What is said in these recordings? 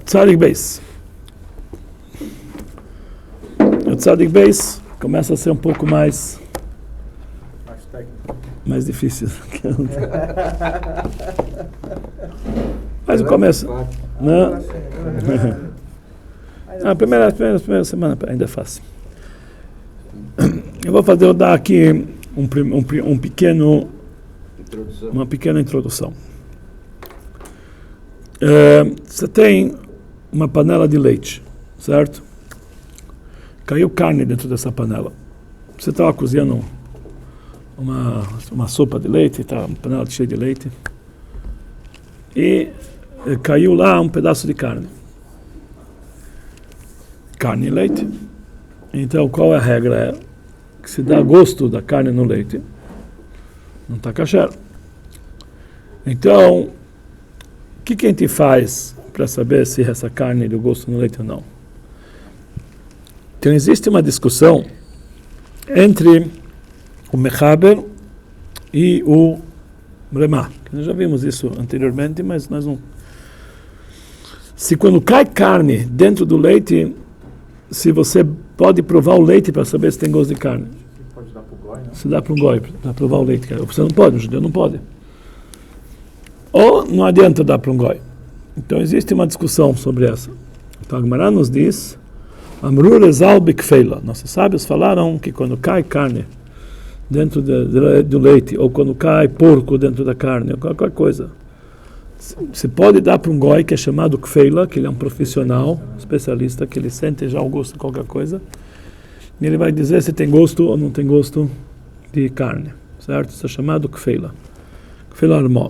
Tzadik Beis. O Tzadik Beis começa a ser um pouco mais difícil. Mas o começo. Não. A primeira semana ainda é fácil. Eu vou dar aqui uma pequena introdução. Você tem uma panela de leite, certo? Caiu carne dentro dessa panela. Você estava cozinhando uma sopa de leite, tá, uma panela cheia de leite, e caiu lá um pedaço de carne. Carne e leite. Então, qual é a regra? É que se dá gosto da carne no leite, não está kasher. Então, o que a gente faz para saber se essa carne deu gosto no leite ou não? Então, existe uma discussão entre o Mechaber e o Remá. Nós já vimos isso anteriormente, mas nós não... Se quando cai carne dentro do leite, se você pode provar o leite para saber se tem gosto de carne. Pode dar para o goi, né? Se dá para um goi, para provar o leite. Você não pode, o judeu não pode. Ou não adianta dar para um goi. Então existe uma discussão sobre essa. Então a Gemara nos diz, Amru rezal bikfeila. Nossos sábios falaram que quando cai carne dentro do leite, ou quando cai porco dentro da carne, ou qualquer coisa, se pode dar para um goi que é chamado kfeila, que ele é um profissional, especialista, que ele sente já o gosto de qualquer coisa, e ele vai dizer se tem gosto ou não tem gosto de carne, certo? Isso é chamado kfeila. Kfeila armó.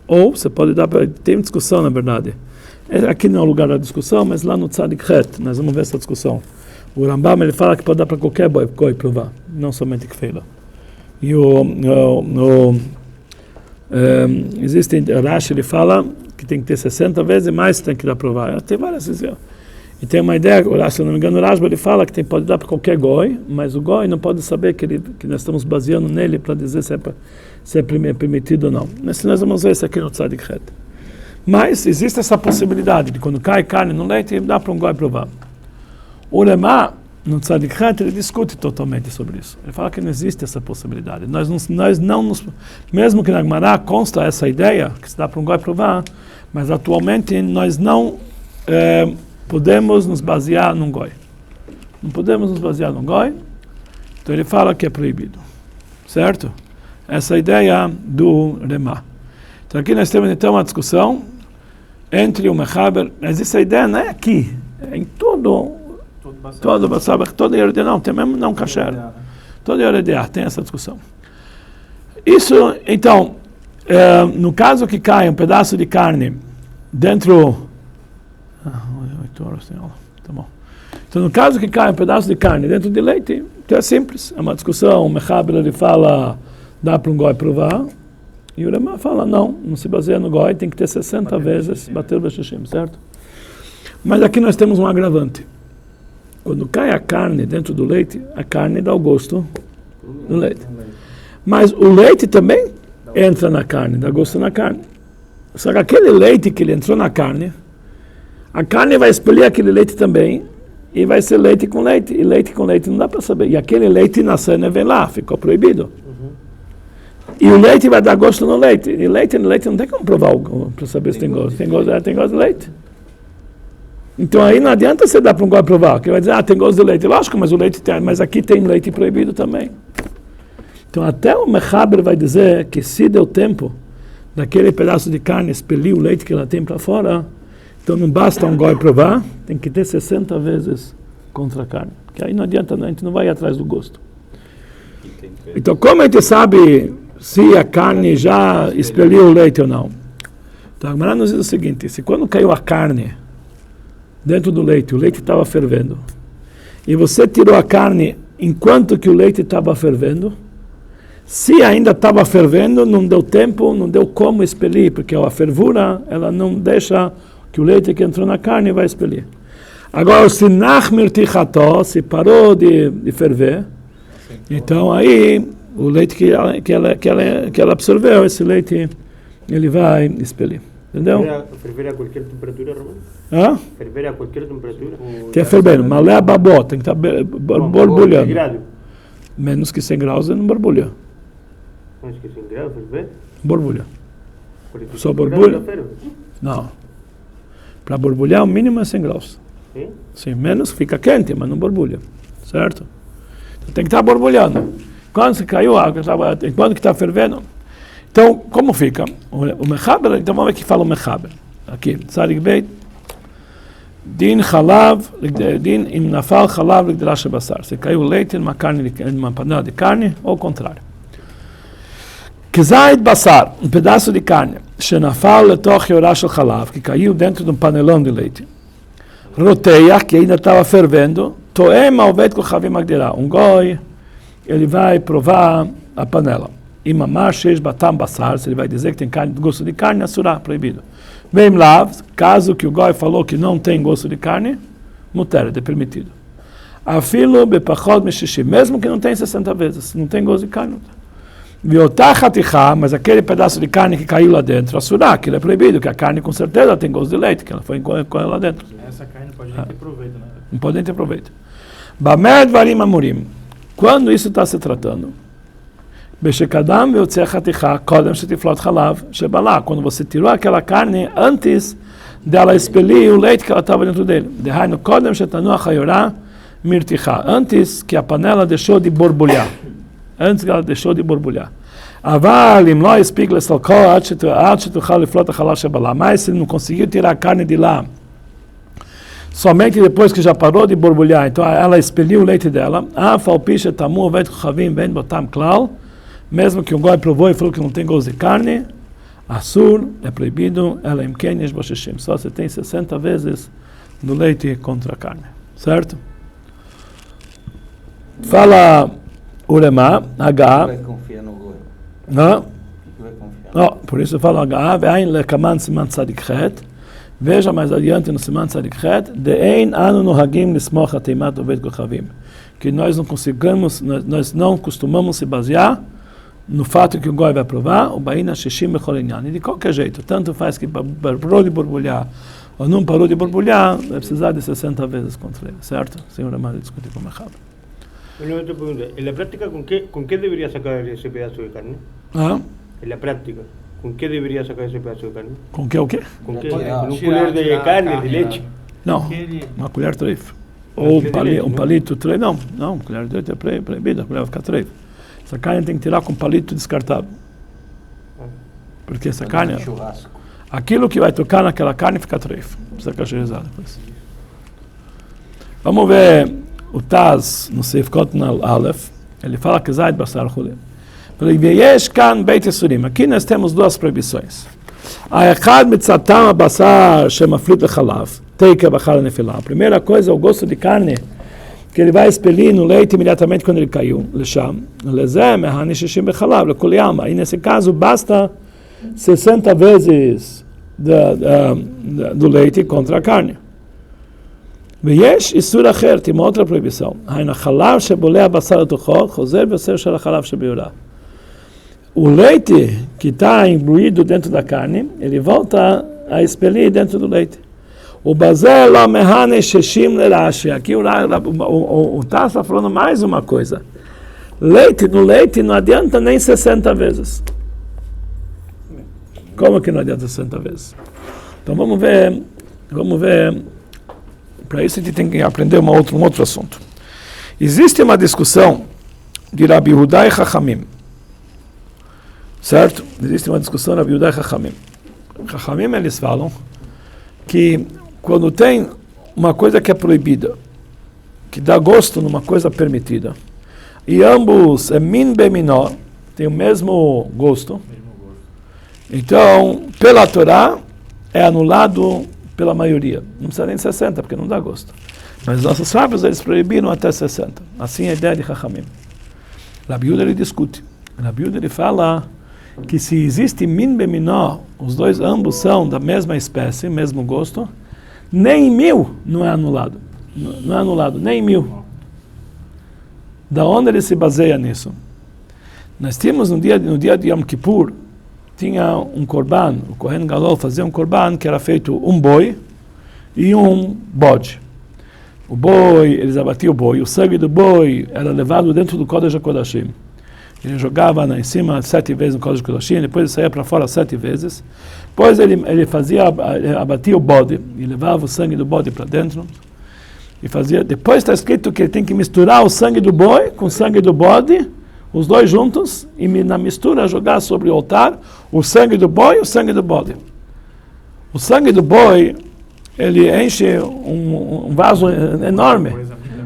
Ou você pode dar para... Tem discussão, na verdade. Aqui não é o lugar da discussão, mas lá no Tzadik Het, nós vamos ver essa discussão. O Rambam, ele fala que pode dar para qualquer goi provar, não somente kfeila. E existe, Rashi, ele fala que tem que ter 60 vezes mais, tem que dar para provar. Tem várias vezes. E tem uma ideia, se não me engano, o Rashba, ele fala que pode dar para qualquer goi, mas o goi não pode saber que nós estamos baseando nele para dizer se é permitido ou não. Mas nós vamos ver isso aqui no Tzadik Het. Mas existe essa possibilidade de quando cai carne no leite, dá para um goi provar. O Remá, no Tzadik Het, ele discute totalmente sobre isso. Ele fala que não existe essa possibilidade. Mesmo que na Gemara consta essa ideia, que se dá para um goi provar, mas atualmente nós não podemos nos basear num goi. Não podemos nos basear num goi, então ele fala que é proibido. Certo? Essa é a ideia do Remá. Então aqui nós temos então uma discussão entre o Mechaber, mas essa ideia não é aqui, é em toda Yeridea, não, tem mesmo não kasher. Toda Yeridea tem essa discussão. Isso, então, no caso que cai um pedaço de carne dentro... 8 horas tem aula, tá bom. Então, no caso que cai um pedaço de carne dentro de leite, então é simples, é uma discussão. O Mechaber, ele fala, dá para um goi provar, e o Remá fala, não se baseia no goi, tem que ter 60 vezes, bater o beshishim, certo? Mas aqui nós temos um agravante. Quando cai a carne dentro do leite, a carne dá o gosto do leite. Mas o leite também entra na carne, dá gosto na carne. Só que aquele leite que ele entrou na carne, a carne vai expelir aquele leite também, e vai ser leite com leite. E leite com leite não dá para saber. E aquele leite na cena vem lá, ficou proibido. E o leite vai dar gosto no leite. E leite no leite não tem como provar para saber se tem gosto. Tem gosto de leite. Então aí não adianta você dar para um goi provar, que vai dizer, tem gosto de leite. Lógico, mas o leite tem, mas aqui tem leite proibido também. Então até o Mechaber vai dizer que se deu tempo daquele pedaço de carne expelir o leite que ela tem para fora, então não basta um goi provar, tem que ter 60 vezes contra a carne. Que aí não adianta, a gente não vai atrás do gosto. Então como a gente sabe se a carne já expeliu o leite ou não? Então a Gemara nos diz o seguinte, se quando caiu a carne dentro do leite, o leite estava fervendo, e você tirou a carne enquanto que o leite estava fervendo, se ainda estava fervendo, não deu tempo, não deu como expelir, porque a fervura, ela não deixa que o leite que entrou na carne vai expelir. Agora, se nachmir ticható, se parou de ferver, então aí, o leite que ela absorveu, esse leite, ele vai expelir. Entendeu? Ferver a qualquer temperatura, Romano? Hã? Ferver a qualquer temperatura? Tem que ferver, mas é babó, tem que estar borbulhando. Grado? Menos que 100 graus não borbulha. Menos que 100 graus, ferver? Borbulha. 45 Só borbulha? graus já ferve? Não. Para borbulhar, o mínimo é 100 graus. Sim? Sim, menos fica quente, mas não borbulha. Certo? Então, tem que estar borbulhando. Quando se caiu a água, enquanto que está fervendo. Então, como fica? O mechaber, então vamos ver que fala o mechaber. Aqui, Tzadik Beit. Din chalav, din im nafal chalav ligdrash basar. Se caiu leite numa panela de carne, ou o contrário. Kizayit basar, pedaço de carne, shenafal letoch yorah shel chalav, que caiu dentro de panelão de leite. Roteia, que ainda estava fervendo, toem alvet kochavim agdirah. Goi, ele vai provar a panela. E mamar sheish batam basar, se ele vai dizer que tem carne, gosto de carne, assurá, proibido. Vem lav, caso que o Goi falou que não tem gosto de carne, muter, é permitido. Afilo bepachod meshishim, mesmo que não tem 60 vezes, não tem gosto de carne. Viotá chatichá, mas aquele pedaço de carne que caiu lá dentro, assurá, que ele é proibido, que a carne com certeza tem gosto de leite, que ela foi com ela lá dentro. Essa carne pode nem ter proveito, né? Não podem ter proveito. Bamed varim amurim, quando isso está se tratando? Beshekadam veotzeh chatichá, kodem shetiflot chalav, shebalá, quando você tirou aquela carne antes dela expelir o leite que ela estava dentro dele. Dehainu kodem shetanu achayorá mirtichá, antes que a panela deixou de borbulhar. Antes que ela deixou de borbulhar. Aval im lo yespik lesalko ad shetuchal liflot hachalav shebalá, mas se ele não conseguiu tirar a carne de lá, somente depois que já parou de borbulhar, então ela expeliu o leite dela, mesmo que o Goi provou e falou que não tem gosto de carne, assur, é proibido, ela imken yesh bo shishim, só se tem 60 vezes no leite contra a carne, certo? Fala Urema, H. Vai confiar no Goi. Não? Vai confiar. Não, por isso fala H, ve'ain lekaman siman tzadik chet. Veja mais adiante no Siman Tzadik Chet, de'ein anu nohagim lismoch ateimat ovet kochavim, que nós não costumamos se basear no fato que o Goi vai provar, o baina shishim bechol inyan. E de qualquer jeito, tanto faz que parou de borbulhar ou não parou de borbulhar, vai precisar de 60 vezes contra ele, certo? Senhor Amado, discutir com o Mechab. Una otra pregunta, en la práctica, ¿con qué debería sacar ese pedazo de carne? Ah? En la práctica, ¿con qué debería sacar ese pedazo de carne? Com que o quê? ¿Con qué? Tirar. ¿Con un colher de carne, de leche? Não, uma colher treif. Ou um palito treif, não, colher de leite é proibido, a colher vai ficar treif. Essa carne tem que tirar com palito descartável. Porque essa carne, Churrasco. aquilo que vai tocar naquela carne fica treif. Precisa cacherizar depois. Vamos ver o Taz no Seif Kotna Aleph. Ele fala que Zaid Basar Chulim. Aqui nós temos duas proibições. A primeira coisa é o gosto de carne que ele vai expelir no leite imediatamente quando ele caiu. E nesse caso basta 60 vezes do leite contra a carne. Tem uma outra proibição. O leite que está imbuído dentro da carne, ele volta a expelir dentro do leite. O bazel amehane sheshim lerashi. Aqui o Taz está falando mais uma coisa. No leite não adianta nem 60 vezes. Como que não adianta 60 vezes? Então vamos ver. Para isso a gente tem que aprender um outro assunto. Existe uma discussão de Rabi Yehuda e Chachamim. Certo? Existe uma discussão de Rabi Yehuda e Chachamim. Chachamim, eles falam que quando tem uma coisa que é proibida, que dá gosto numa coisa permitida, e ambos é min beminó, tem o mesmo gosto, então, pela Torá, é anulado pela maioria. Não precisa nem 60, porque não dá gosto. Mas nossos sábios, eles proibiram até 60. Assim é a ideia de Chachamim. Rabi Yehuda, ele discute. Rabi Yehuda, ele fala que se existe min beminó, os dois ambos são da mesma espécie, mesmo gosto, nem 1000 não é anulado. Não é anulado, nem 1000. Da onde ele se baseia nisso? Nós tínhamos no dia de Yom Kippur, tinha um corban, o Kohen Gadol fazia um corban que era feito um boi e um bode. O boi, eles abatiam o boi, o sangue do boi era levado dentro do Kodesh HaKodashim. Ele jogava em cima 7 vezes no Kodesh HaKodashim, depois ele saía para fora 7 vezes. Depois ele abatia o bode e levava o sangue do bode para dentro. E fazia. Depois está escrito que ele tem que misturar o sangue do boi com o sangue do bode, os dois juntos, e na mistura jogar sobre o altar o sangue do boi e o sangue do bode. O sangue do boi, ele enche um vaso enorme.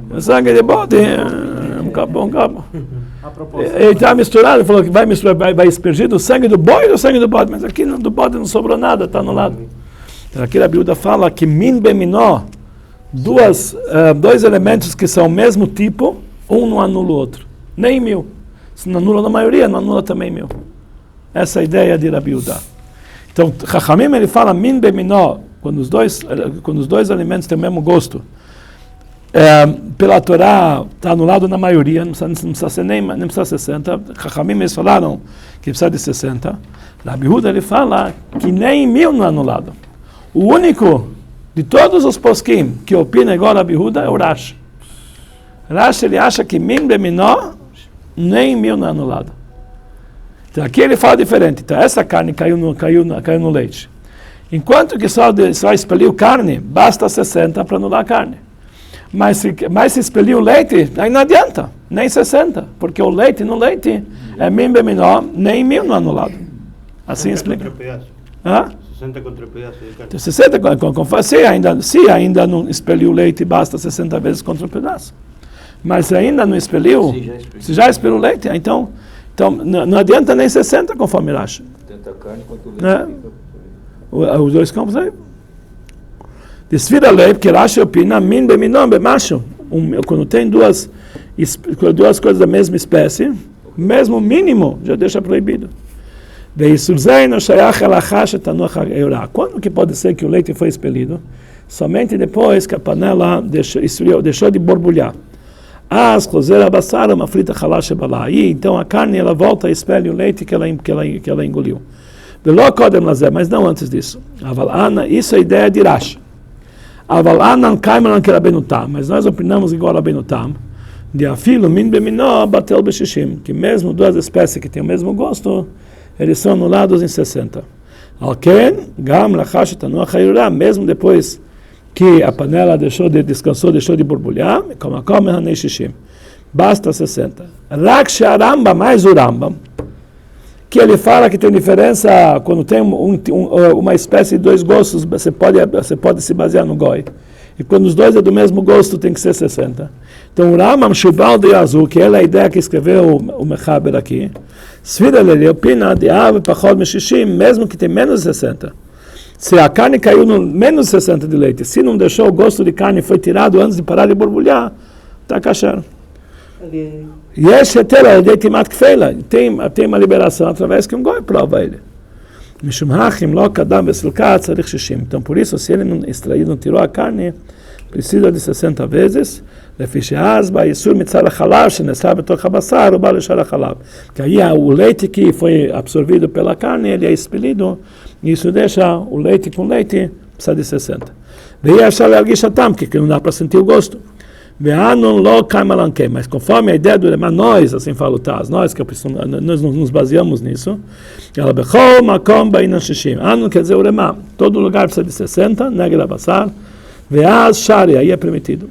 O sangue de bode, um copo. Ele está misturado, ele falou que vai aspergir do sangue do boi e do sangue do bode, mas aqui do bode não sobrou nada, está anulado. Então, aqui a Bíblia fala que min beminó, dois elementos que são o mesmo tipo, um não anula o outro, nem 1000. Se não anula na maioria, não anula também 1000. Essa é a ideia de Rabi Yehuda. Então, Chachamim, ele fala min beminó, quando os dois alimentos têm o mesmo gosto. Pela Torá está anulado na maioria, não precisa ser nem precisa 60. Chachamim, eles falaram que precisa de 60. Rabi Yehuda, ele fala que nem 1000 não é anulado. O único de todos os poskim que opina igual a Rabi Yehuda é o Rashi. Rashi, ele acha que min beminó, nem 1000 não é anulado. Então aqui ele fala diferente. Então essa carne caiu no leite. Enquanto que só expeliu carne, basta 60 para anular a carne. Mas se expelir o leite, aí não adianta, nem 60, porque o leite é min beminó, nem 1000 não é anulado. Assim explica. 60 contra pedaço de carne. 60 se ainda não expeliu o leite, basta 60 vezes contra o pedaço. Mas se ainda não expeliu, se já expeliu o leite, então não adianta nem 60 conforme Rashi. Tanto a carne quanto o leite. Os dois campos aí. Desvira a lei, porque Rashi opina, min beminó bemacho. Quando tem duas coisas da mesma espécie, mesmo mínimo, já deixa proibido. Quando que pode ser que o leite foi expelido? Somente depois que a panela deixou de borbulhar. Aí, então a carne ela volta e expele o leite que ela engoliu. Mas não antes disso. Isso é a ideia de Rashi. Mas nós opinamos igual a Rabbeinu Tam, de afilo min beminó batel beshishim, que mesmo duas espécies que têm o mesmo gosto, eles são anulados em 60. Mesmo depois que a panela descansou, deixou de borbulhar, basta 60. Rak Rambam, mais o Rambam, que ele fala que tem diferença quando tem uma espécie de dois gostos, você pode se basear no goi. E quando os dois é do mesmo gosto, tem que ser 60. Então o Rambam Shubal de Azul, que é a ideia que escreveu o Mechaber aqui, ele opina de ave pachod meshishim, mesmo que tem menos de 60. Se a carne caiu no menos de 60 de leite, se não deixou o gosto de carne, foi tirado antes de parar de borbulhar, está kasher. Tem uma liberação através que um goi prova ele. Então por isso, se ele não tirou a carne, precisa de 60 vezes. Que aí o leite que foi absorvido pela carne, ele é expelido, e isso deixa o leite com leite, precisa de 60. Que não dá para sentir o gosto. Mas conforme a ideia do Rema, nós, assim fala o Taz, nós nos baseamos nisso, quer dizer o Rema, todo lugar precisa de 60, negra basar, aí é permitido.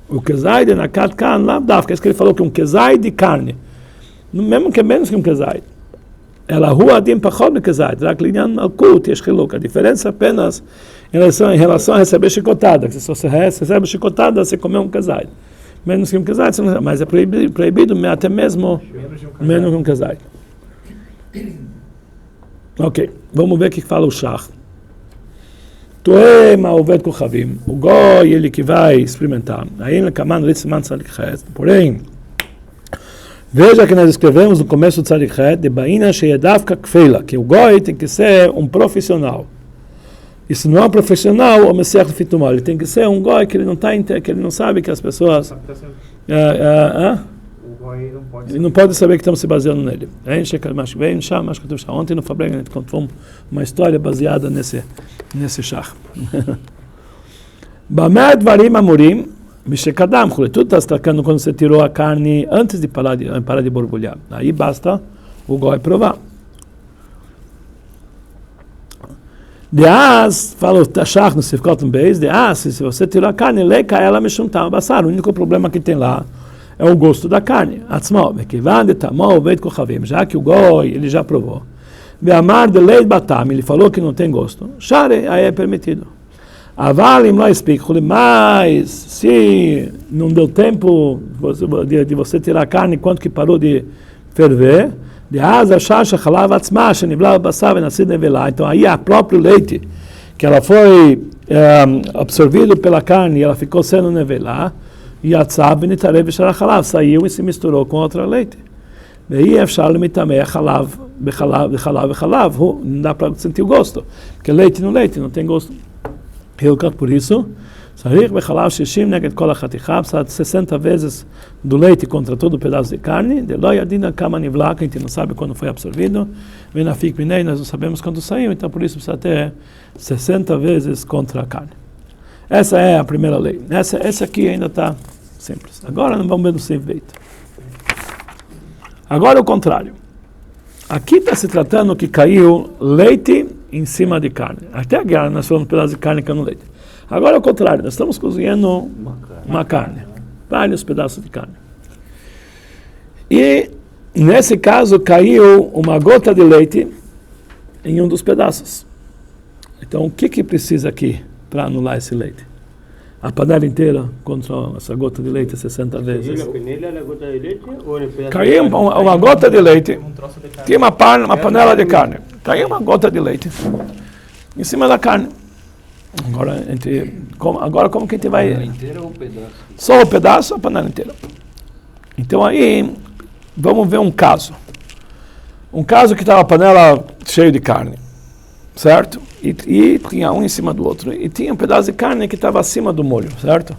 O kezai de nakat kan labdaf, que ele falou que um kezai de carne, mesmo que menos que um kezai, ela rua adim pachod me kezai, a diferença apenas em relação a receber chicotada, que se você recebe chicotada, você comeu um kezai. Menos que um kezai, mas é proibido até mesmo menos que um kezai. Ok, vamos ver o que fala o Shach. O goi, ele que vai experimentar. Porém, veja que nós escrevemos no começo do Tzadik Het, de Baina Sheyadavka Kfeila, que o goi tem que ser um profissional. E se não é um profissional, o Messias Fitumar, ele tem que ser um goi que ele não sabe que as pessoas... O aí não pode Ele não pode saber que estamos se baseando nele. Ontem no Fabrega a gente contou uma história baseada nesse shach. Bamed varim amurim, mishekadam, tudo está destacando quando você tirou a carne antes de parar de borbulhar. Aí basta o goi provar. Deas, fala o Tashach no Sifkot Beis, Deas, se você tirou a carne, leca ela me chuntar basar. O único problema que tem lá é o gosto da carne. Atzmal, mekivan de tamol veit kochavim, já que o goi ele já provou. Ve'amar de leit batam, ele falou que não tem gosto. Share, aí é permitido. Avalim lo explico, mas se não deu tempo de você tirar a carne quanto que parou de ferver, então aí a próprio leite que ela foi absorvido pela carne e ela ficou sendo nevelá saiu e se misturou com outra leite. Não dá para sentir o gosto, porque leite não tem gosto. Por isso, 60 vezes do leite contra todo o pedaço de carne, que a gente não sabe quando foi absorvido, nós não sabemos quando saiu, então por isso precisa ter 60 vezes contra a carne. Essa é a primeira lei. Essa aqui ainda está simples. Agora não vamos ver no Seif Beit. Agora o contrário. Aqui está se tratando que caiu leite em cima de carne. Até agora nós falamos pedaço de carne que no leite. Agora é o contrário, nós estamos cozinhando uma carne, vários pedaços de carne. E nesse caso caiu uma gota de leite em um dos pedaços. Então o que precisa aqui para anular esse leite? A panela inteira contra essa gota de leite 60 vezes. Caiu uma gota de leite, tinha uma panela de carne, caiu uma gota de leite em cima da carne. Agora como que a gente vai... A panela inteira ou um pedaço? Só o pedaço ou a panela inteira? Então aí, vamos ver um caso. Um caso que estava a panela cheia de carne, certo? E tinha um em cima do outro. E tinha um pedaço de carne que estava acima do molho, certo?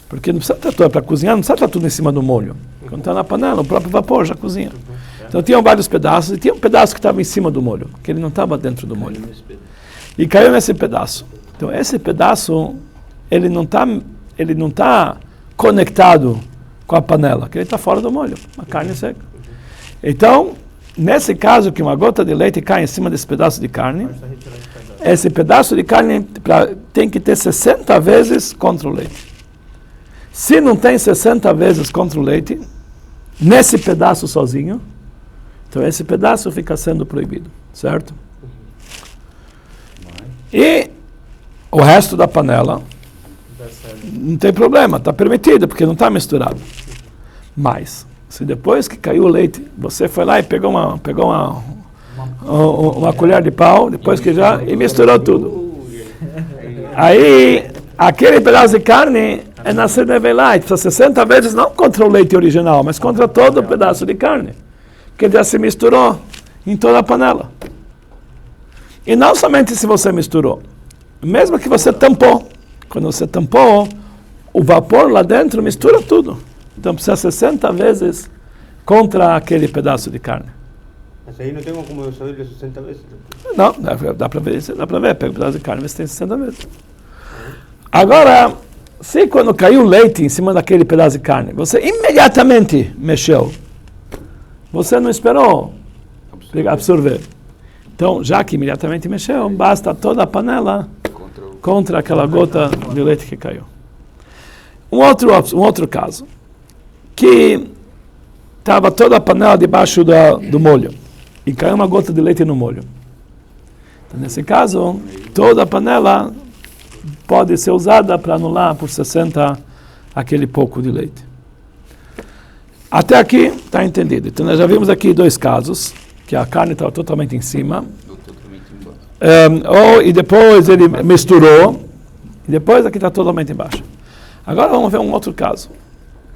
Porque não precisa estar tudo, para cozinhar, não precisa estar tudo em cima do molho. Quando está na panela, o próprio vapor já cozinha. Então tinham vários pedaços, e tinha um pedaço que estava em cima do molho, que ele não estava dentro do molho. E caiu nesse pedaço. Então esse pedaço, ele não tá conectado com a panela, que ele está fora do molho, a carne seca. Então, nesse caso que uma gota de leite cai em cima desse pedaço de carne, esse pedaço de carne tem que ter 60 vezes contra o leite. Se não tem 60 vezes contra o leite, nesse pedaço sozinho, então esse pedaço fica sendo proibido, certo? E o resto da panela não tem problema, está permitido, porque não está misturado. Mas, se depois que caiu o leite, você foi lá e pegou uma colher de pau, depois que já, e misturou tudo. Aí, aquele pedaço de carne é nascer nevelá, precisa 60 vezes, não contra o leite original, mas contra todo o pedaço de carne, que já se misturou em toda a panela. E não somente se você misturou, mesmo que você tampou. Quando você tampou, o vapor lá dentro mistura tudo. Então precisa 60 vezes contra aquele pedaço de carne. Mas aí não tem como eu saber de 60 vezes? Não, dá para ver. Pega o pedaço de carne e vê se tem 60 vezes. Agora, se quando caiu leite em cima daquele pedaço de carne, você imediatamente mexeu, você não esperou absorver. Então, já que imediatamente mexeu, basta toda a panela contra aquela gota de leite que caiu. Um outro caso, que estava toda a panela debaixo do molho e caiu uma gota de leite no molho. Então, nesse caso, toda a panela pode ser usada para anular por 60 aquele pouco de leite. Até aqui está entendido. Então, nós já vimos aqui dois casos, que a carne estava totalmente em cima, e depois ele misturou, e depois aqui está totalmente embaixo. Agora vamos ver um outro caso.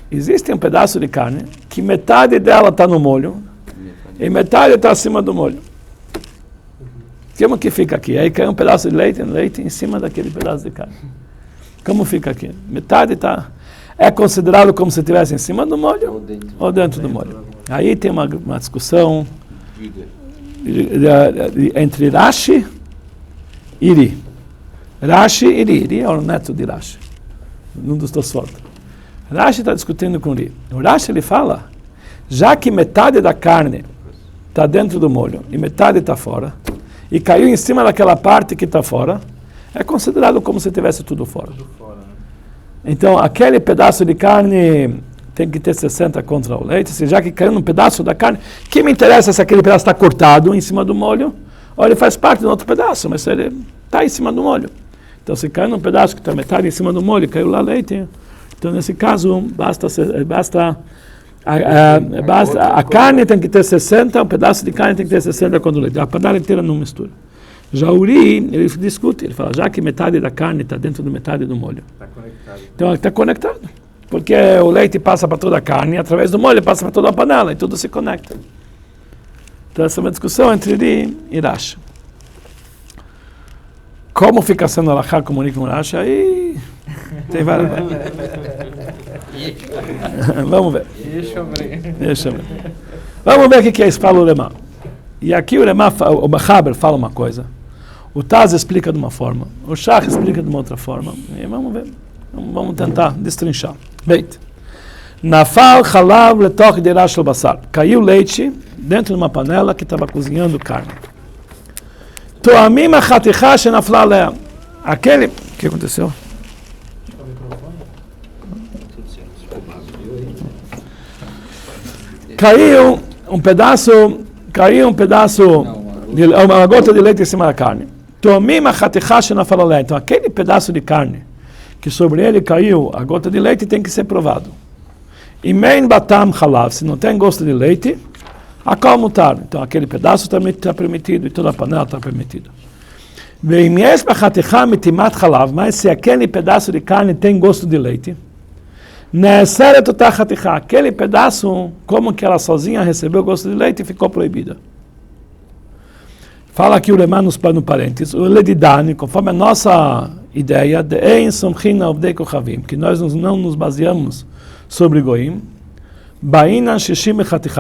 Existe um pedaço de carne que metade dela está no molho e metade está acima do molho. Como que fica aqui? Aí cai um pedaço de leite em cima daquele pedaço de carne. Como fica aqui? Metade está... é considerado como se estivesse em cima do molho ou dentro do molho. Aí tem uma discussão entre Rashi e Iri. Rashi e Iri é o neto de Rashi, um dos Tosfot. Rashi está discutindo com Iri. O Rashi ele fala, já que metade da carne está dentro do molho e metade está fora, e caiu em cima daquela parte que está fora, é considerado como se tivesse tudo fora. Então, aquele pedaço de carne tem que ter 60 contra o leite, já que caiu num pedaço da carne, que me interessa se aquele pedaço está cortado em cima do molho, ou ele faz parte de outro pedaço, mas ele está em cima do molho. Então, se caiu num pedaço que está metade em cima do molho, caiu lá leite, então, nesse caso, a carne tem que ter 60, um pedaço de carne tem que ter 60 contra o leite. A panela inteira não mistura. Já o Uri, ele discute, ele fala, já que metade da carne está dentro da metade do molho. Está conectado. Então, está conectado. Porque o leite passa para toda a carne, através do molho passa para toda a panela, e tudo se conecta. Então, essa é uma discussão entre Uri e Rashi. Como fica sendo alahá comunica com Rashi? Aí tem várias... Vamos ver. Deixa eu ver. Vamos ver o que é isso, fala o Lemá. E aqui o Mechaber fala uma coisa, o Taz explica de uma forma, o Shach explica de uma outra forma. E vamos ver, vamos tentar destrinchar. Bem, Nafal chalav letoch derash al basar. Caiu leite dentro de uma panela que estava cozinhando carne. Toamim achaticha shenafla alea. Aquele... O que aconteceu? Caiu um pedaço, uma gota de leite em cima da carne. Então, aquele pedaço de carne que sobre ele caiu a gota de leite tem que ser provado. E main batam halav, se não tem gosto de leite, akal mutar. Então, aquele pedaço está permitido e toda a panela está permitida. Mas se aquele pedaço de carne tem gosto de leite, aquele pedaço, como que ela sozinha recebeu gosto de leite, ficou proibida. Fala aqui o Lemá no parênteses, o Ledidani, conforme a nossa ideia, que nós não nos baseamos sobre Goim,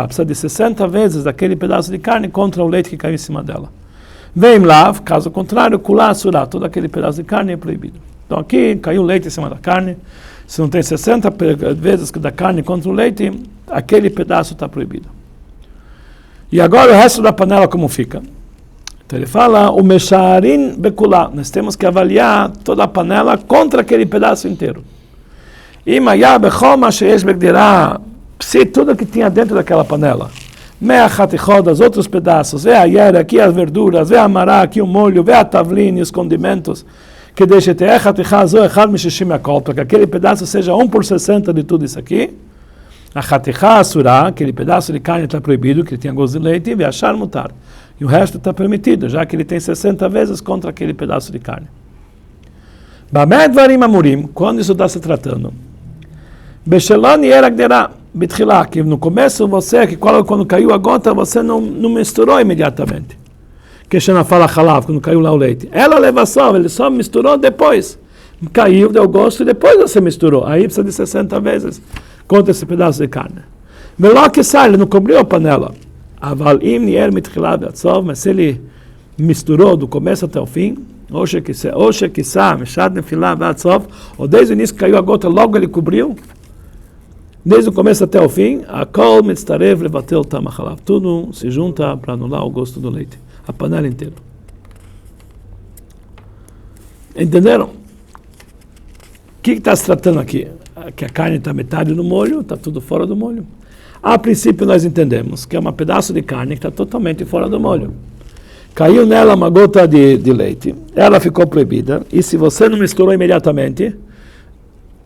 precisa de 60 vezes aquele pedaço de carne contra o leite que caiu em cima dela. Vem lá, caso contrário, kulá surá, todo aquele pedaço de carne é proibido. Então aqui caiu leite em cima da carne. Se não tem 60 vezes da carne contra o leite, aquele pedaço está proibido. E agora o resto da panela como fica? Então ele fala, o mesharin bekulá. Nós temos que avaliar toda a panela contra aquele pedaço inteiro. E maiá bechoma sheyesh begdirá. Se tudo que tinha dentro daquela panela. Mea chatichod, os outros pedaços. Vê a yera, aqui as verduras. Vê a mará, aqui o molho. Vê a tavlin e os condimentos. Que deixe ter porque aquele pedaço seja 1 por 60 de tudo isso aqui. A chatichá assurá, aquele pedaço de carne está proibido, que ele tinha gosto de leite, e achar mutar. E o resto está permitido, já que ele tem 60 vezes contra aquele pedaço de carne. Bamed varim amurim, quando isso está se tratando? Beshelon yeragderá, bitchilá, que no começo você, que quando caiu a gota, você não misturou imediatamente. Que Shana fala halav, quando caiu lá o leite. Ela leva só, ele só misturou depois. Caiu, deu gosto e depois você misturou. Aí precisa de 60 vezes contra esse pedaço de carne. Melhor que sai, ele não cobriu a panela. Avalim nier mitchilá ve'atzov, mas se ele misturou do começo até o fim, ou shekissá, meshad nefilá ve'atzov, ou desde o início que caiu a gota, logo ele cobriu, desde o começo até o fim, a kol mitztarev levatel tamachalav. Tudo se junta para anular o gosto do leite. A panela inteira. Entenderam? O que está se tratando aqui? Que a carne está metade no molho, está tudo fora do molho. A princípio nós entendemos que é um pedaço de carne que está totalmente fora do molho. Caiu nela uma gota de leite, ela ficou proibida, e se você não misturou imediatamente,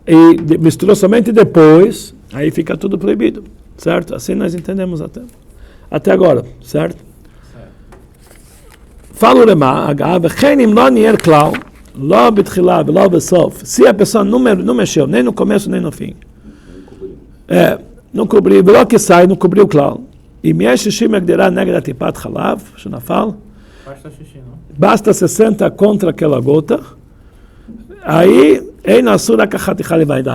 e misturou somente depois, aí fica tudo proibido, certo? Assim nós entendemos até agora, certo? Fala o Lemá, se a pessoa não mexeu, nem no começo nem no fim, não cobriu, que sai, não cobriu o clau, e basta 60 contra aquela gota, aí,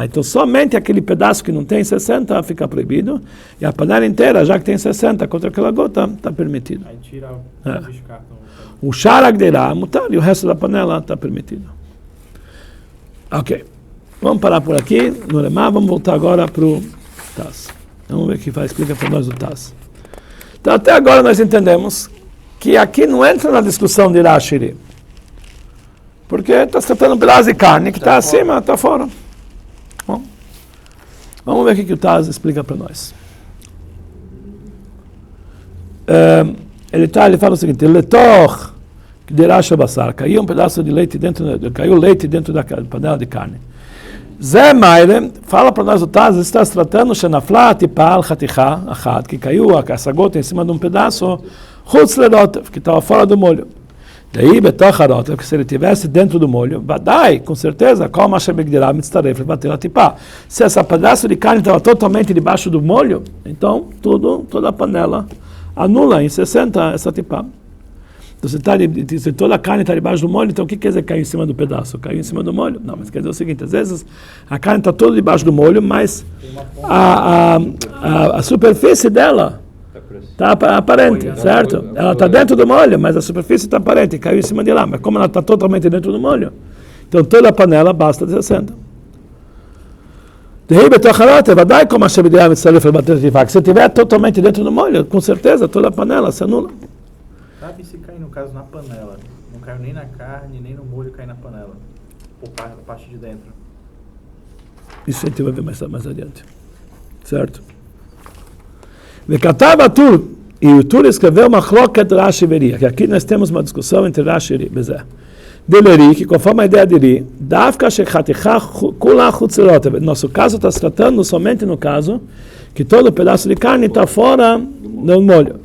então somente aquele pedaço que não tem 60 fica proibido, e a panela inteira, já que tem 60 contra aquela gota, está permitido. Aí tira descarta. O charagdeirá, e o resto da panela está permitido. Ok. Vamos parar por aqui, no Lemá, vamos voltar agora para o Taz. Vamos ver o que explica para nós o Taz. Então, até agora nós entendemos que aqui não entra na discussão de Rashiri. Porque está se tratando de um pedaço de carne que está acima, está fora. Bom, vamos ver o que o Taz explica para nós. Ele fala o seguinte: Letoch de Rashi Basar, caiu um pedaço de leite caiu leite dentro da panela de carne. Zé Maire fala para nós o Taz, está se tratando Shenafla Tipal Chaticha Achat, que caiu essa gota em cima de um pedaço Chutz Lerotev, que estava fora do molho. Daí Betoch Harotev, que se ele estivesse dentro do molho, Vadai, com certeza, Kol Masher Begdirah Mitztaref Levatel Tipá. Se esse pedaço de carne estava totalmente debaixo do molho, então toda a panela anula em 60 essa tipá. Então, se toda a carne está debaixo do molho, então o que quer dizer caiu em cima do pedaço? Caiu em cima do molho? Não, mas quer dizer o seguinte: às vezes a carne está toda debaixo do molho, mas a superfície dela está aparente, certo? Ela está dentro do molho, mas a superfície está aparente, caiu em cima de lá. Mas como ela está totalmente dentro do molho, então toda a panela basta de 60. Se estiver totalmente dentro do molho, com certeza toda a panela se anula. Sabe se cai, no caso, na panela? Não caiu nem na carne, nem no molho, cai na panela. Ou a parte de dentro. Isso a gente vai ver mais adiante. Certo? E o Tur escreveu uma chloket Rashi Veria, que aqui nós temos uma discussão entre Rashi e Bezé. Deleri, que conforme a ideia de Ri, no nosso caso está se tratando somente no caso que todo pedaço de carne está fora do molho.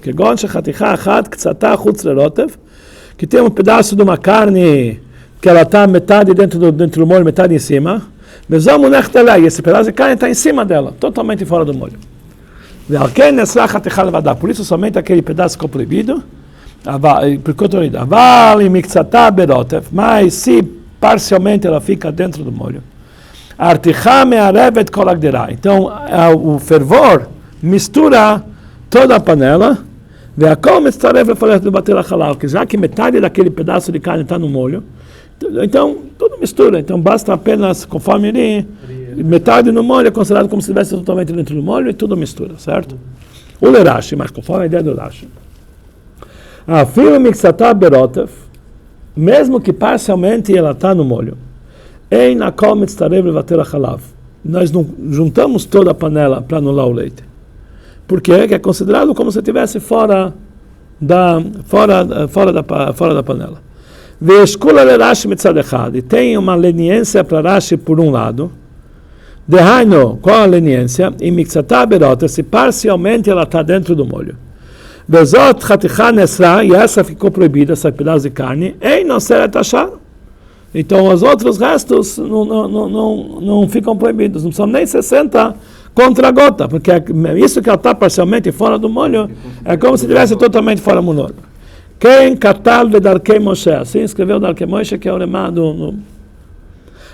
Que tem um pedaço de uma carne que ela está metade dentro do molho, metade em cima. E esse pedaço de carne está em cima dela, totalmente fora do molho. Por isso somente aquele pedaço ficou proibido. Mas se parcialmente ela fica dentro do molho, então o fervor mistura toda a panela, que já que metade daquele pedaço de carne está no molho, então tudo mistura. Então basta apenas, conforme ele, metade no molho é considerado como se estivesse totalmente dentro do molho e tudo mistura, certo? O Lerashi, mas conforme a ideia do Rashi, mesmo que parcialmente ela está no molho, nós não juntamos toda a panela para anular o leite. Por quê? Que é considerado como se estivesse fora da panela. E tem uma leniência para Rashi por um lado. Qual a leniência? Se parcialmente ela está dentro do molho. E essa ficou proibida, esse pedaço de carne, então os outros restos não ficam proibidos, não são nem 60 contra a gota, porque isso que ela está parcialmente fora do molho é como se estivesse totalmente fora do molho. Quem catal de Darkei Moshe, assim escreveu Darkei Moshe, que é o lema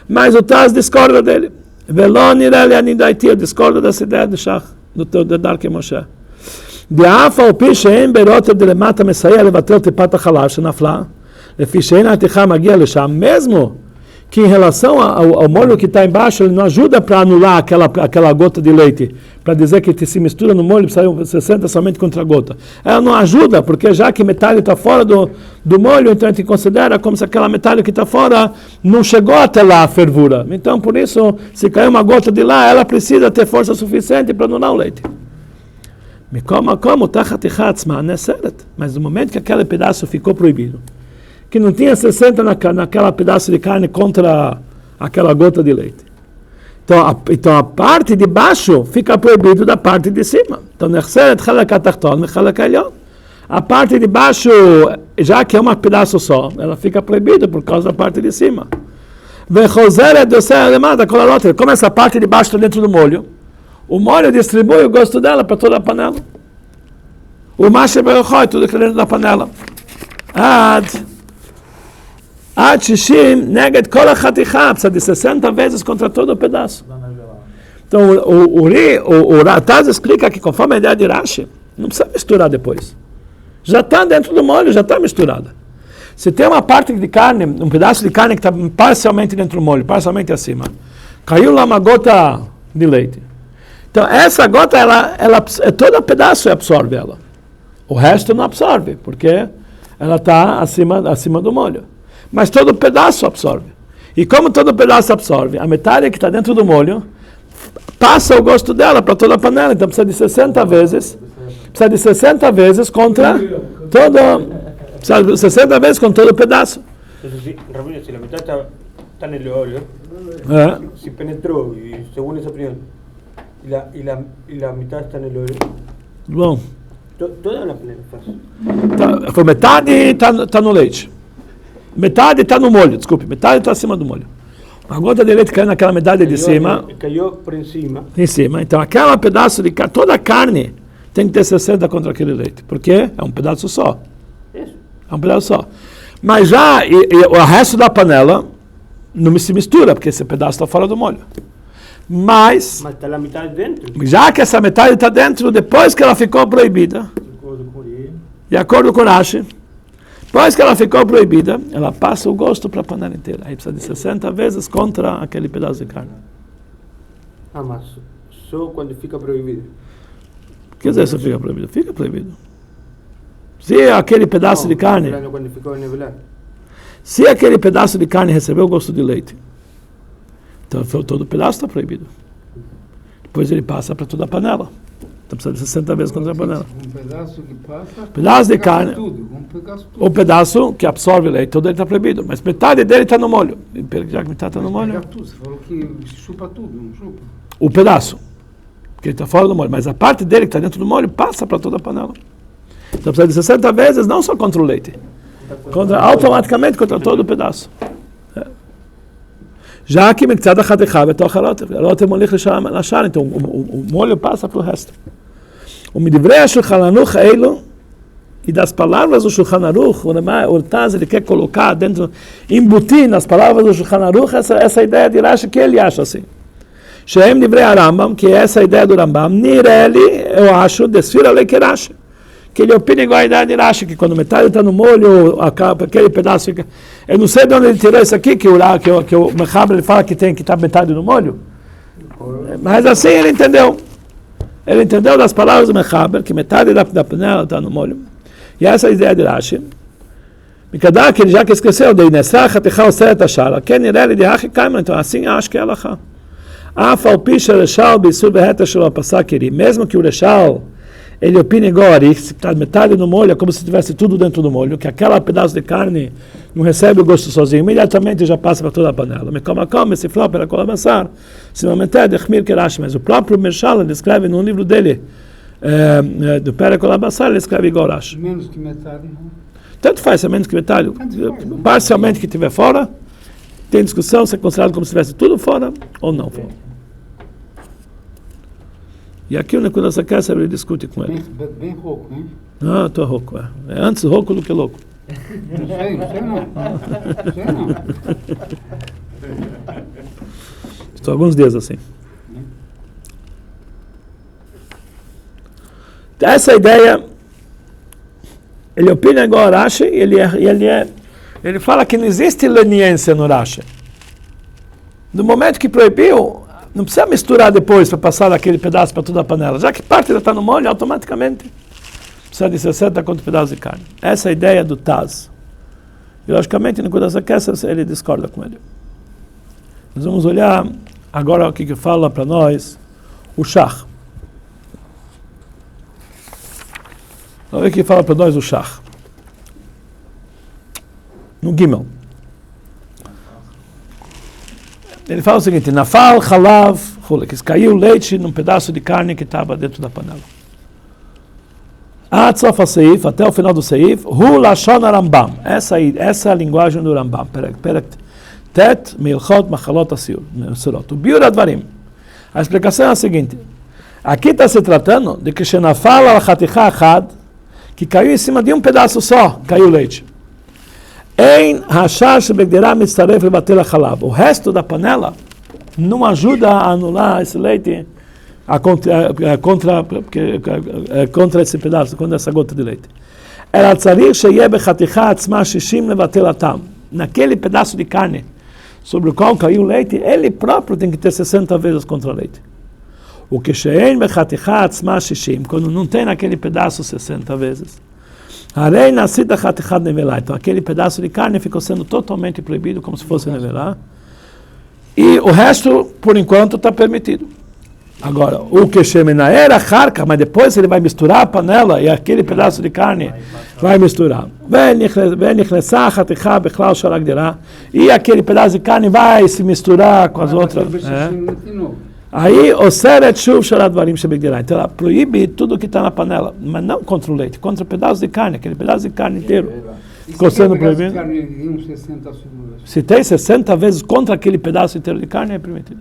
mas o Taz discorda dele. Veloni Reli Anidaiti, discorda dessa ideia de Darkei Moshe. דאף על פי שאין ברוטב דלמטה מסייע לבטל טיפת החלב שנפלה, לפי שאין העתיכה מגיע לשם, mesmo que em relação ao molho que está embaixo, ele não ajuda para anular aquela gota de leite, para dizer que se mistura no molho, você senta somente contra a gota. Ela não ajuda, porque já que metade está fora do molho, então a gente considera como se aquela metade que está fora não chegou até lá a fervura. Então, por isso, se cair uma gota de lá, ela precisa ter força suficiente para anular o leite. Mas no momento que aquele pedaço ficou proibido, que não tinha 60 naquela pedaço de carne contra aquela gota de leite, então a parte de baixo fica proibido da parte de cima. Então a parte de baixo, já que é um pedaço só, ela fica proibida por causa da parte de cima. Como essa parte de baixo está dentro do molho, o molho distribui o gosto dela para toda a panela. O macho é tudo que dentro da panela. Ad 60 neged kol ha'chaticha, precisa de 60 vezes contra todo o pedaço. Então, o Rataz explica que conforme a ideia de Rashi, não precisa misturar depois. Já está dentro do molho, já está misturada. Se tem uma parte de carne, um pedaço de carne que está parcialmente dentro do molho, parcialmente acima, caiu lá uma gota de leite. Então, essa gota, ela todo pedaço absorve ela. O resto não absorve, porque ela está acima do molho. Mas todo pedaço absorve. E como todo pedaço absorve, a metade que está dentro do molho passa o gosto dela para toda a panela. Então precisa de 60 vezes. Precisa de 60 vezes contra todo. Precisa de 60 vezes com todo o pedaço. Rabino, se a metade está no óleo, se penetrou, e segundo essa opinião, e a metade está no óleo. Bom. Toda a panela faz. Tá, metade está no leite. Metade está no molho, desculpe. Metade está acima do molho. A gota de leite caiu naquela metade de cima. Caiu por em cima. Em cima. Então, aquele pedaço de carne, toda a carne tem que ter 60 contra aquele leite. Porque é um pedaço só. Isso. É um pedaço só. Mas já o resto da panela não se mistura, porque esse pedaço está fora do molho. Mas está a metade dentro. Já que essa metade está dentro, depois que ela ficou proibida, de acordo com Rashi, depois que ela ficou proibida, ela passa o gosto para a panela inteira. Aí precisa de 60 vezes contra aquele pedaço de carne. Mas só quando fica proibido. Quer dizer, se fica proibido? Fica proibido. Se aquele pedaço de carne... Quando ficou nivelado. Se aquele pedaço de carne recebeu o gosto de leite, então todo o pedaço está proibido. Depois ele passa para toda a panela. Então precisa de 60 vezes contra a panela. Um pedaço que passa... Pedaço de carne... Tudo, tudo. O pedaço que absorve leite, todo ele está proibido. Mas metade dele está no molho. Já que metade está no molho... Você falou que chupa tudo, não chupa? O pedaço, que ele está fora do molho. Mas a parte dele que está dentro do molho passa para toda a panela. Então precisa de 60 vezes, não só contra o leite. Automaticamente contra todo o pedaço. Já que então o molho passa para o resto. O Midivrei HaShulchan Aruch Eilu, e das palavras do Shulchan Aruch, o Rataz ele quer colocar dentro, embutir nas palavras do Shulchan Aruch essa ideia de Rashi que ele acha assim. Shehem Divrei Rambam, que é essa ideia do Rambam, Nireli, eu acho, desfira lei que Rashi. Que ele opina igual a ideia de Rashi, que quando metade está no molho, aquele pedaço fica... Eu não sei de onde ele tirou isso aqui, que o Mechaber ele fala que tem que estar metade no molho. Mas assim ele entendeu. Ele entendeu das palavras do Mechaber, que metade da panela está no molho. E essa é a ideia de Rashi. Mikadar, que ele já que esqueceu, de Inesra, Chatichá, Oseret, Ashara, Ken Ireli, de Hachi, Kaima, então assim acho que é Alachá. Afalpisha, Reshal, Bissur, Beheta, Shalom, Pasakiri, mesmo que o Reshal, ele opina igual a Ari, se está metade no molho, é como se tivesse tudo dentro do molho, que aquele pedaço de carne não recebe o gosto sozinho, imediatamente já passa para toda a panela. Se flop, para colabassar, se não meter, dechmir que Rashi, mas o próprio Mershal, ele escreve no livro dele, do Pera Colabassar, ele escreve igual a Rashi. Menos que metade, não? Tanto faz, é menos que metade. Parcialmente que estiver fora, tem discussão se é considerado como se estivesse tudo fora ou não fora. E aqui o Nekudas HaKeser ele discute com ele. Bem rouco, hein? Ah, estou rouco. É antes rouco do que louco. Não sei não. Estou alguns dias assim. Essa ideia, ele opina igual a Rashi, ele fala que não existe leniência no Rashi. No momento que proibiu, não precisa misturar depois para passar daquele pedaço para toda a panela. Já que parte já está no molho, automaticamente precisa de 60 contra pedaço de carne. Essa é a ideia do Taz. E logicamente, no Nekudas HaKeser, ele discorda com ele. Nós vamos olhar agora o que fala para nós o Shach. Vamos ver o que fala para nós o Shach. No Gimel. Ele fala o seguinte: Nafal, Chalav, que caiu leite num pedaço de carne que estava dentro da panela. Seif, até o final do Seif, Hu Lashon Rambam. Essa é a linguagem do Rambam. Perek Tet, Milchot, Machalot, Asurot. O Biur Advarim. A explicação é a seguinte: aqui está se tratando de que Shenafal al Chaticha Achad, que caiu em cima de um pedaço só, caiu leite. O resto da panela não ajuda a anular esse leite contra esse pedaço, contra essa gota de leite. Naquele pedaço de carne sobre o qual caiu o leite, ele próprio tem que ter 60 vezes contra o leite. O que quando não tem naquele pedaço 60 vezes. Então aquele pedaço de carne ficou sendo totalmente proibido, como se fosse nevelá. E o resto, por enquanto, está permitido. Agora, o que era charca, mas depois ele vai misturar a panela e aquele pedaço de carne vai misturar. E aquele pedaço de carne vai se misturar com as outras. Aí, o seret shuv sharadvarim shebegdirá. Então, ela proíbe tudo que está na panela, mas não contra o leite, contra o pedaço de carne, aquele pedaço de carne inteiro. Ficou sendo proibido. Se tem 60 vezes contra aquele pedaço inteiro de carne, é permitido.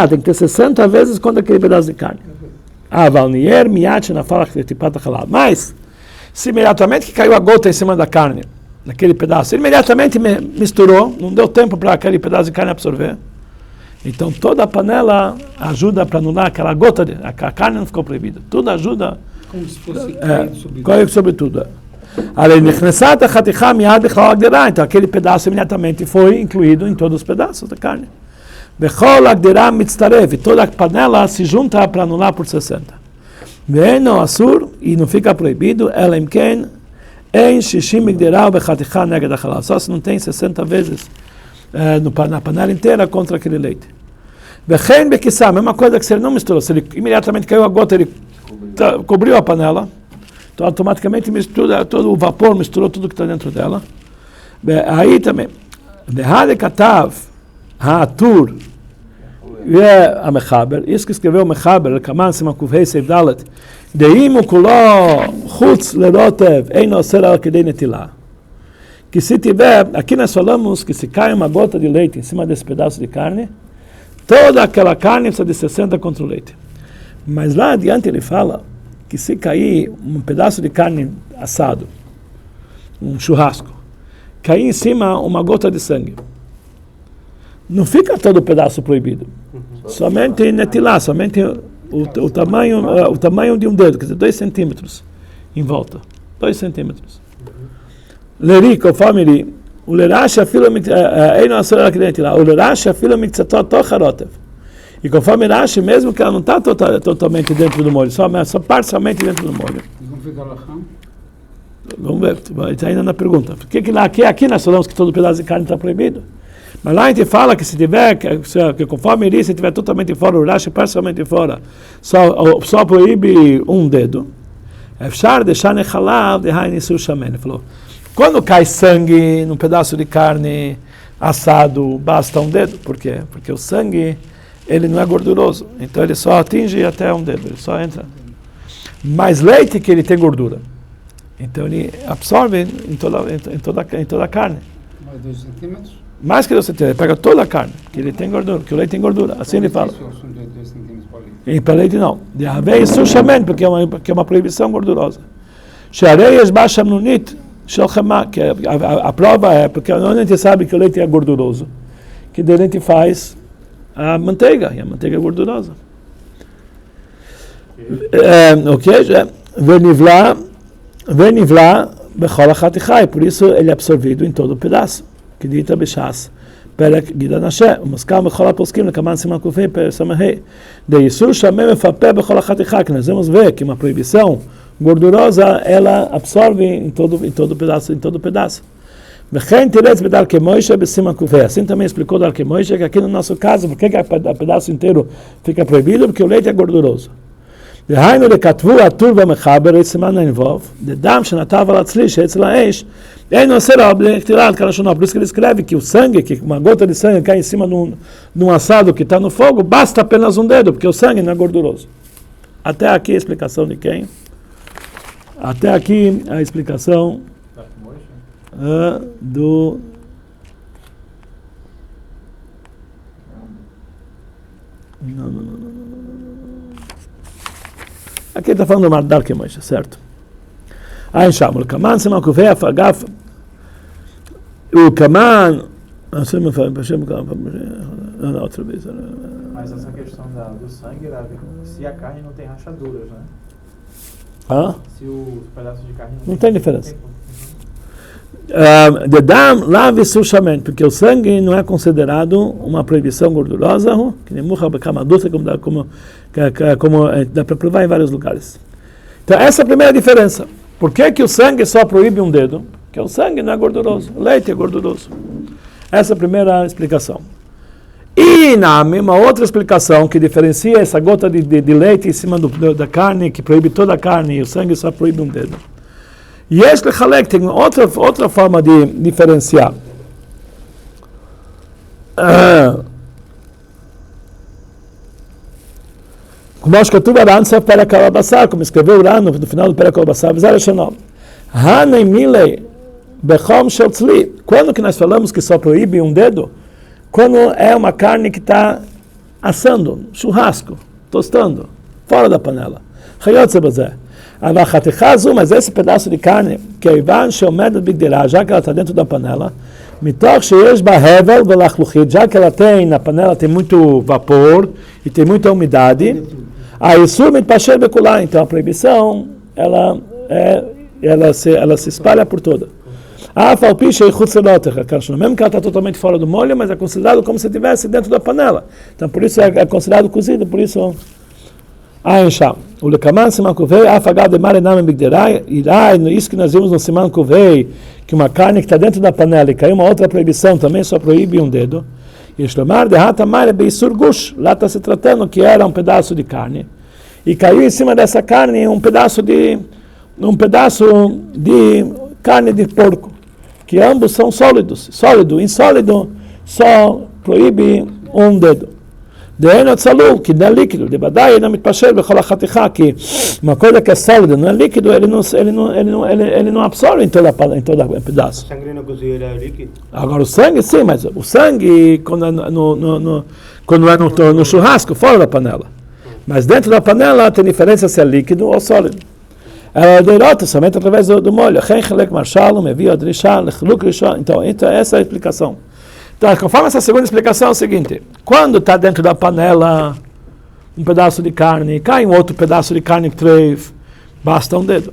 Tem que ter 60 vezes contra aquele pedaço de carne. Mas, se imediatamente que caiu a gota em cima da carne, naquele pedaço, ele imediatamente misturou, não deu tempo para aquele pedaço de carne absorver. Então toda a panela ajuda para anular aquela gota, a carne não ficou proibida. Tudo ajuda. Como se fosse caído sobre tudo. Então aquele pedaço imediatamente foi incluído em todos os pedaços da carne. Toda a panela se junta para anular por 60. E não fica proibido, só se não tem 60 vezes na panela inteira contra aquele leite. A mesma coisa que se ele não misturou, se ele imediatamente caiu a gota, ele cobriu a panela, então automaticamente mistura todo o vapor, misturou tudo que está dentro dela. Aí também, Ha'atur והמחבר, isso que escreveu o Mechaber, Kaman Simakuvhei Seif Dalet, Deim Kulo Chutz Lerotev, Ein Oser Al Kedei Netilah. Que se tiver, aqui nós falamos que se cai uma gota de leite em cima desse pedaço de carne, toda aquela carne precisa de 60 contra o leite. Mas lá adiante ele fala que se cair um pedaço de carne assado, um churrasco, cair em cima uma gota de sangue, não fica todo o pedaço proibido. Somente netilá, somente o tamanho de um dedo, quer dizer, 2 centímetros em volta. 2 centímetros. Leri, conforme ele, o lerash afilo o lerash afilo mikzatot tocharotev. E conforme Rashi, mesmo que ela não está totalmente dentro do molho, só parcialmente dentro do molho. Como fica lá? Vamos ver, está ainda na pergunta. Por que aqui nós falamos que todo pedaço de carne está proibido? Mas lá a gente fala que se tiver, que conforme ele, se tiver totalmente fora, o Rashi parcialmente fora, só proíbe um dedo. Ele falou, quando cai sangue num pedaço de carne assado, basta um dedo. Por quê? Porque o sangue, ele não é gorduroso, então ele só atinge até um dedo, ele só entra. Mas leite que ele tem gordura, então ele absorve em toda a carne. Mais 2 centímetros? Mais que 2 centímetros, ele pega toda a carne, que ele tem gordura, que o leite tem gordura, assim ele fala. E para leite não. De haver isso chamando, porque é uma proibição gordurosa. Shareias baixa nunit, que a prova é, porque a gente sabe que o leite é gorduroso, que daí a gente faz a manteiga, e a manteiga é gordurosa. Ok? Venivla bechol hachatichai, por isso ele é absorvido em todo o pedaço. Que dita bechas, perek gida nashe, umaskal bechol haposkim lekaman siman kufei per samahei. De Yisur shamem mefapeh bechol hachatichai, que nós vamos ver que uma proibição gordurosa, ela absorve em todo pedaço. Assim também explicou Dar Kemoishe que aqui no nosso caso, por que o pedaço inteiro fica proibido? Porque o leite é gorduroso. Por isso que ele escreve que o sangue, que uma gota de sangue cai em cima de um assado que está no fogo, basta apenas um dedo, porque o sangue não é gorduroso. Até aqui a explicação de quem? Até aqui a explicação do... Não. Aqui está falando do Dar Kemoishe, certo? Aí chama o Kaman, se mal que veio afagaf. O Kaman. Não, outra vez. Mas essa questão do sangue, se a carne não tem rachaduras, né? Hã? Se o pedaço de carne não tem diferença. De dam lave sushamento, porque o sangue não é considerado uma proibição gordurosa, que nem murra becamaduça, como dá para provar em vários lugares. Então, essa é a primeira diferença. Por que o sangue só proíbe um dedo? Porque o sangue não é gorduroso, o leite é gorduroso. Essa é a primeira explicação. E uma outra explicação que diferencia essa gota de leite em cima da carne, que proíbe toda a carne, e o sangue só proíbe um dedo. E este Halek tem outra forma de diferenciar. Como acho que tu varança para Kalabassar, como escreveu lá no final do Pera Kalabassar, quando que nós falamos que só proíbe um dedo? Quando é uma carne que está assando, churrasco, tostando, fora da panela. Mas esse pedaço de carne, que é já que ela está dentro da panela, já que ela tem, na panela tem muito vapor e tem muita umidade, então a proibição ela se espalha por toda. Mesmo que ela está totalmente fora do molho, mas é considerado como se estivesse dentro da panela. Então por isso é considerado cozido, por isso... O Lekaman Siman Kuvei, afagado de Marinam Bigderai, isso que nós vimos no Siman Kuvei, que uma carne que está dentro da panela e caiu uma outra proibição, também só proíbe um dedo. E Shlomar de Hatamar Beisur Gush, lá está se tratando que era um pedaço de carne. E caiu em cima dessa carne um pedaço de carne de porco, que ambos são sólidos. Sólido, insólido, só proíbe um dedo. Que não é líquido, de badai não me passeia que uma coisa que é sólida, não é líquido, ele não absorve em todo pedaço. O sangue não é considerado líquido? Agora o sangue sim, mas o sangue quando é no churrasco, fora da panela. Mas dentro da panela tem diferença se é líquido ou sólido. Ela derrota somente através do molho. Então essa é a explicação. Então, conforme essa segunda explicação é o seguinte: quando está dentro da panela um pedaço de carne, cai um outro pedaço de carne treif, basta um dedo.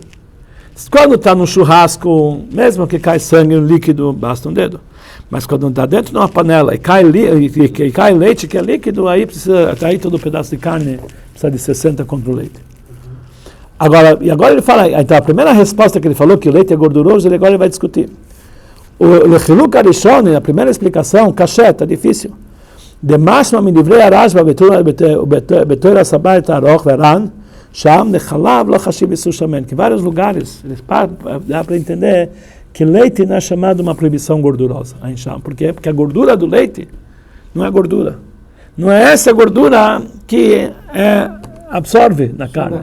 Quando está no churrasco, mesmo que cai sangue líquido, basta um dedo. Mas quando está dentro de uma panela e cai leite que é líquido, aí todo o pedaço de carne precisa de 60 contra o leite. Agora ele fala, então a primeira resposta que ele falou que o leite é gorduroso, agora ele vai discutir. O Lechiluk Arishon, a primeira explicação, kashet, está difícil. De máxima me livrei a Rashba, Betoira Sabai Taroch Veran, Sham, Nechalav, Lochashib e Sushamen, que em vários lugares dá para entender que leite não é chamado uma proibição gordurosa. Por quê? Porque a gordura do leite não é gordura. Não é essa gordura que absorve na carne.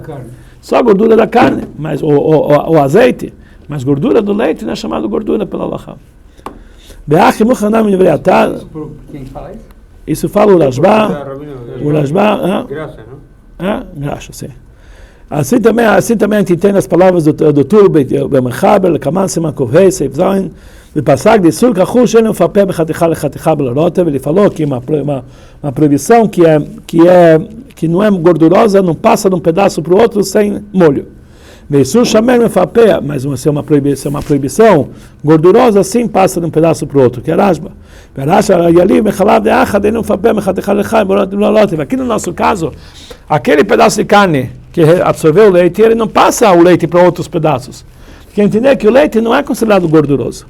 Só a gordura da carne, mas o azeite. Mas gordura do leite não é chamado gordura pela Halachá. Quem fala isso? Isso fala o Rashba. Graça, não? Graça, sim. Assim também a gente tem as palavras do Tur, Bemechaber, Kaman Siman Kuvei, Seif Zain, Bepasag de Sur Kachush, ele fapé Bechatichá Lechatechá Belarotev, ele falou que uma proibição que não é gordurosa, não passa de um pedaço para o outro sem molho. Mas se é uma proibição gordurosa, sim passa de um pedaço para o outro, que é Rashba. Aqui no nosso caso, aquele pedaço de carne que absorveu o leite, ele não passa o leite para outros pedaços. Quer entender que o leite não é considerado gorduroso.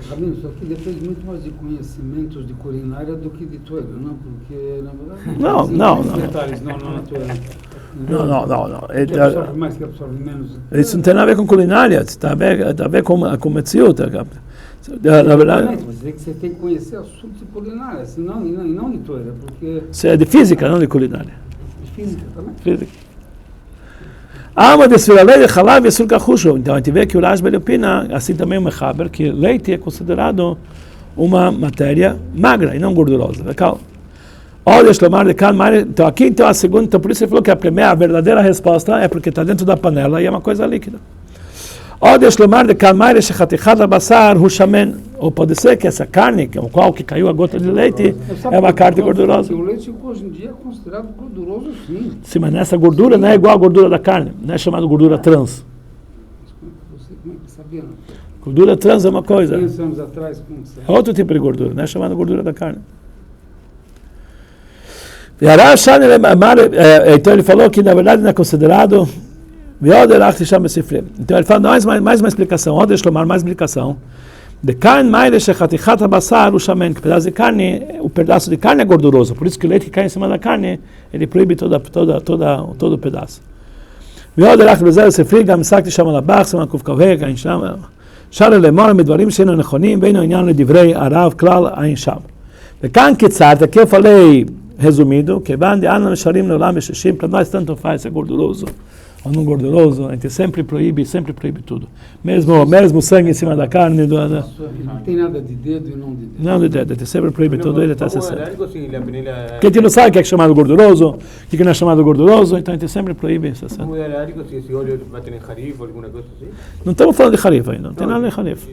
Rabino, isso aqui depende muito mais de conhecimentos de culinária do que de Torá, não? Porque, na verdade, não. Detalhes, não na Torá. Não. Que absorve mais, que absorve menos. Isso não tem nada a ver com culinária, tem a ver com Metziut. Na verdade, você tem que conhecer assuntos de culinária, senão, e não de Torá, porque... Isso é de física, não de culinária. De física também? Física. Então a gente vê que o Rashba opina, assim também o Mechaber, que leite é considerado uma matéria magra e não gordurosa. Olha, então aqui a segunda, então por isso ele falou que a verdadeira resposta é porque está dentro da panela e é uma coisa líquida. Ou deixa lomar de calmar esse chatichat basar o shamen. Ou pode ser que essa carne, com a qual que caiu a gota de leite, é uma carne gordurosa. O leite hoje em dia é considerado gorduroso, sim. Sim, mas nessa gordura não é igual a gordura da carne. Não é chamada gordura trans. Como é que sabia? Gordura trans é uma coisa. 500 anos atrás, como você... É outro tipo de gordura, não é chamada gordura da carne. Então ele falou que na verdade não é considerado. Então ele fala mais uma explicação. Mais explicação. De carne, o pedaço de carne, o pedaço de carne é gorduroso. Por isso que o leite que cai em cima da carne, ele proíbe todo o pedaço. שאר לאמור מדברים שאינם נכונים ואינו עניין לדברי הרב כלל אין שם. וכאן קיצר, תקף עלי resumido, כיוון דאנו נשארים לעולם ב-60, para nós tanto faz, é gorduroso ou não gorduroso, a gente sempre proíbe tudo. Mesmo sangue em cima da carne. Não tem nada de dedo e não de dedo. Não de dedo, a gente sempre proíbe tudo, ele está 60. Porque a gente não sabe o que é chamado gorduroso, o que não é chamado gorduroso, então a gente sempre proíbe 60. Não estamos falando de harif ainda, não tem nada de harif.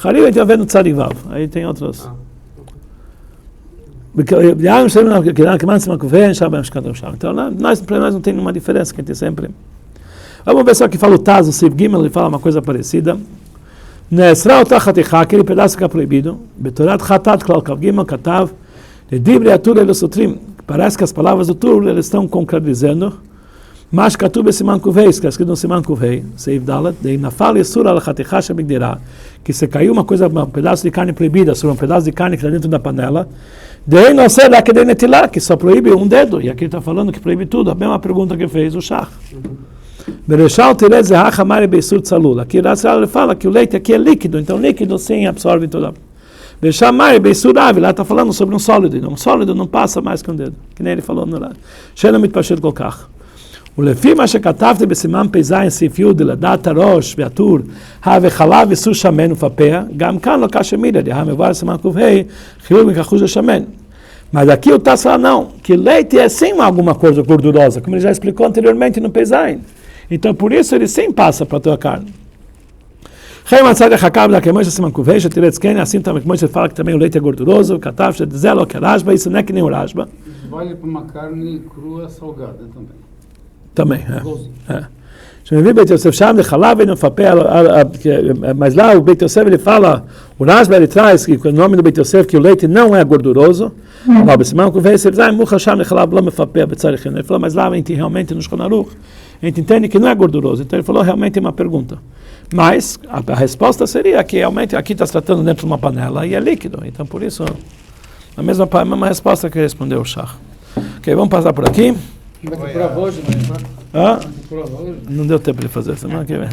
Harif a gente vai ver no tzarivav, aí tem outros. Então, para nós não tem nenhuma diferença, que a gente sempre... Vamos ver só que fala o Taz, o Siv Gimel, ele fala uma coisa parecida. Aquele pedaço que é proibido, parece que as palavras do Tur eles estão concretizando, mas que é escrito no Siman Kuvei, Seif Dalet, que se caiu um pedaço de carne proibida sobre um pedaço de carne que está dentro da panela, daí não sei lá que de netilá, que só proíbe um dedo, e aqui ele está falando que proíbe tudo, a mesma pergunta que fez o Shach. Aqui ele fala que o leite aqui é líquido, então líquido sim absorve toda. Lá está falando sobre um sólido não passa mais que um dedo, que nem ele falou no lado. ולפי מה שכתבתי בסימן פ"ז סעיף י' לדעת הראש והטור וחלב וסור שמן ופפיה, גם כאן לא קשה מידה, מבואר סימן ק"ה חיוב מכחוש לשמן. Mas aqui o Taz fala não, que leite é sim alguma coisa gordurosa, como ele já explicou anteriormente no Peizain. Então por isso ele sim passa para a tua carne. Assim também, como você fala que também o leite é gorduroso, isso não é que nem o Rashba. Vale para uma carne crua salgada também. Também, שמביא בית יוסף שם לחלב אינו מפפה, mas lá o Beit Yosef ele fala, o Rashba ele traz que o nome do Beit Yosef que o leite não é gorduroso, mas בסימן ק"ה סעיף ז' מוכר שם לחלב לא מפפה בצריכים. Ele falou, mas lá a gente realmente no Shulchan Aruch a gente entende que não é gorduroso, então ele falou realmente uma pergunta. Mas a resposta seria que realmente aqui está se tratando dentro de uma panela e é líquido, então por isso a mesma resposta que respondeu o Shach. Ok, vamos passar por aqui. Vai ter prova hoje, Não deu tempo de fazer semana que vem.